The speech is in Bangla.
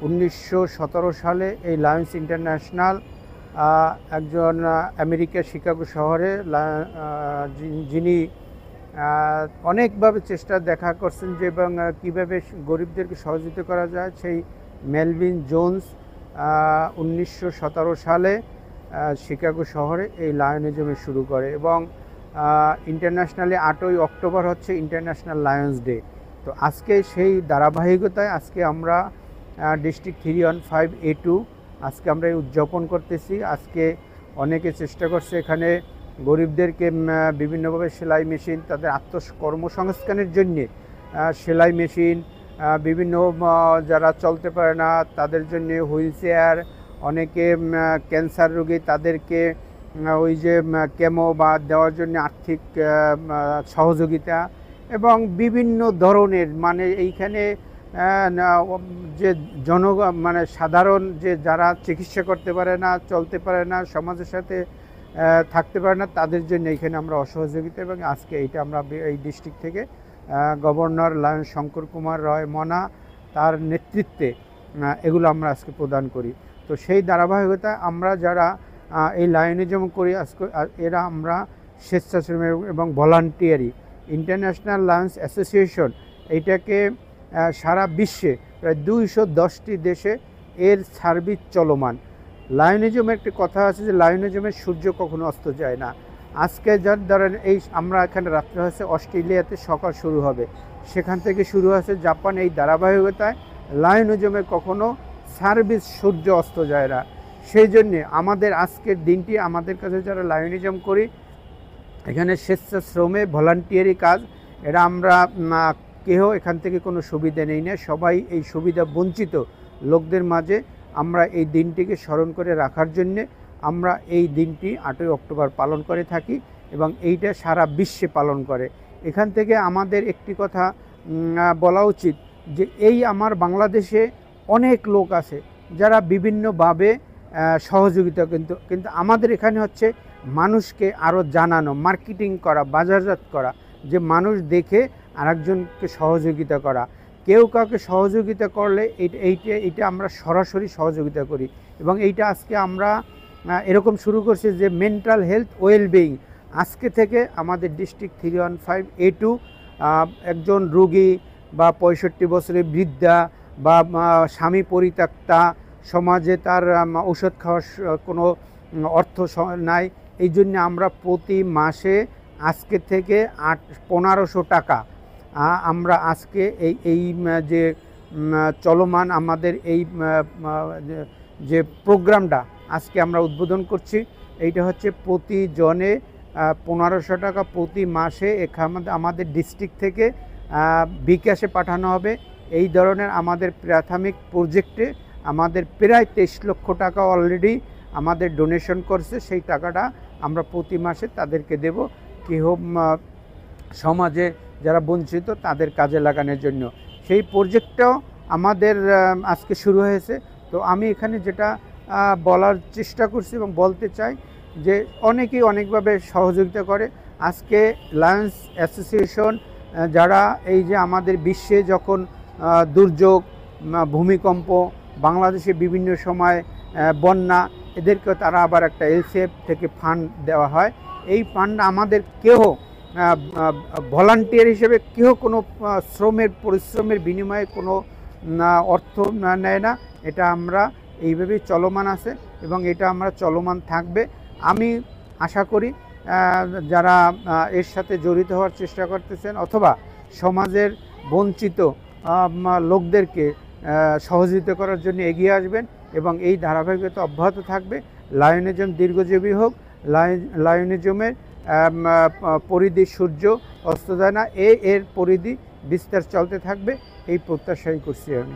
1917 সালে এই লায়ন্স ইন্টারন্যাশনাল একজন আমেরিকার শিকাগো শহরে যিনি অনেকভাবে চেষ্টা দেখা করছেন যে এবং কীভাবে গরিবদেরকে সহযোগিতা করা যায়, সেই মেলভিন জোন্স 1917 সালে শিকাগো শহরে এই লায়নিজমে শুরু করে এবং ইন্টারন্যাশনালি 8ই অক্টোবর হচ্ছে ইন্টারন্যাশনাল লায়ন্স ডে। তো আজকে সেই ধারাবাহিকতায় আজকে আমরা ডিস্ট্রিক্ট 315A2 আজকে আমরা উদযাপন করতেছি। আজকে অনেকে চেষ্টা করছে এখানে গরিবদেরকে বিভিন্নভাবে সেলাই মেশিন, তাদের আত্মকর্মসংস্থানের জন্যে সেলাই মেশিন, বিভিন্ন যারা চলতে পারে না তাদের জন্য হুইল চেয়ার, অনেকে ক্যান্সার রোগী তাদেরকে ওই যে কেমো বা দেওয়ার জন্য আর্থিক সহযোগিতা এবং বিভিন্ন ধরনের মানে এইখানে যে মানে সাধারণ যে যারা চিকিৎসা করতে পারে না, চলতে পারে না, সমাজের সাথে থাকতে পারে না, তাদের জন্য এইখানে আমরা অসহযোগিতা এবং আজকে এইটা আমরা এই ডিস্ট্রিক্ট থেকে গভর্নর লায়ন শঙ্কর কুমার রয় মনা তার নেতৃত্বে এগুলো আমরা আজকে প্রদান করি। তো সেই ধারাবাহিকতায় আমরা যারা এই লায়নিজম করি আজকে এরা আমরা স্বেচ্ছাসেবী এবং ভলান্টিয়ারি ইন্টারন্যাশনাল লায়ন্স অ্যাসোসিয়েশন এইটাকে সারা বিশ্বে প্রায় 210টি দেশে এর সার্ভিস চলমান। লায়নিজমের একটি কথা আছে যে লায়নিজমের সূর্য কখনো অস্ত যায় না। আজকে যার ধরেন এই আমরা এখানে রাত্রে হচ্ছে অস্ট্রেলিয়াতে সকাল শুরু হবে, সেখান থেকে শুরু হয়েছে জাপান। এই ধারাবাহিকতায় লায়নিজমের কখনো সার্ভিস সূর্য অস্ত যায় না। সেই জন্যে আমাদের আজকের দিনটি আমাদের কাছে যারা লায়নিজম করি এখানে স্বেচ্ছাশ্রমে ভলান্টিয়ারি কাজ, এরা আমরা কেহ এখান থেকে কোনো সুবিধা নেই না, সবাই এই সুবিধা বঞ্চিত লোকদের মাঝে আমরা এই দিনটিকে স্মরণ করে রাখার জন্যে আমরা এই দিনটি 8ই অক্টোবর পালন করে থাকি এবং এইটা সারা বিশ্বে পালন করে। এখান থেকে আমাদের একটি কথা বলা উচিত যে এই আমার বাংলাদেশে অনেক লোক আছে যারা বিভিন্নভাবে সহযোগিতা কিন্তু আমাদের এখানে হচ্ছে মানুষকে আরও জানানো, মার্কেটিং করা, বাজারজাত করা, যে মানুষ দেখে আরেকজনকে সহযোগিতা করা। কেউ কাউকে সহযোগিতা করলে এইটা আমরা সরাসরি সহযোগিতা করি এবং এইটা আজকে আমরা এরকম শুরু করছি যে মেন্টাল হেলথ ওয়েলবিং আজকে থেকে আমাদের ডিস্ট্রিক্ট 315A2 একজন রোগী বা 65 বছরের বৃদ্ধা বা স্বামী পরিত্যক্তা, সমাজে তার ঔষধ খাওয়ার কোনো অর্থ নাই, এই জন্য আমরা প্রতি মাসে আজকে থেকে 1500 টাকা আমরা আজকে এই যে চলমান আমাদের এই যে প্রোগ্রামটা আজকে আমরা উদ্বোধন করছি, এইটা হচ্ছে প্রতিজনে 1500 টাকা প্রতি মাসে আমাদের ডিস্ট্রিক্ট থেকে বিকাশে পাঠানো হবে। এই ধরনের আমাদের প্রাথমিক প্রজেক্টে আমাদের প্রায় 23 লক্ষ টাকা অলরেডি আমাদের ডোনেশন করছে। সেই টাকাটা আমরা প্রতি মাসে তাদেরকে দেব, কেহ সমাজে যারা বঞ্চিত তাদের কাজে লাগানোর জন্য। সেই প্রজেক্টটাও আমাদের আজকে শুরু হয়েছে। তো আমি এখানে যেটা বলার চেষ্টা করছি এবং বলতে চাই যে অনেকেই অনেকভাবে সহযোগিতা করে। আজকে লায়ন্স অ্যাসোসিয়েশন যারা এই যে আমাদের বিশ্বে যখন দুর্যোগ, ভূমিকম্প, বাংলাদেশে বিভিন্ন সময় বন্যা, এদেরকে তারা আবার একটা LCF থেকে ফান্ড দেওয়া হয়। এই ফান্ড আমাদের কেহ ভলান্টিয়ার হিসেবে কেউ কোনো পরিশ্রমের বিনিময়ে কোনো অর্থ নেয় না। এটা আমরা এইভাবেই চলমান আছে এবং এটা আমরা চলমান থাকবে। আমি আশা করি যারা এর সাথে জড়িত হওয়ার চেষ্টা করতেছেন অথবা সমাজের বঞ্চিত লোকদেরকে সহযোগিতা করার জন্য এগিয়ে আসবেন এবং এই ধারাবাহিকতা অব্যাহত থাকবে। লায়নিজম দীর্ঘজীবী হোক। লায়নিজমের পরিধি সূর্য অস্ত যায় না, এর পরিধি বিস্তার চলতে থাকবে, এই প্রত্যাশাই করছি আমি।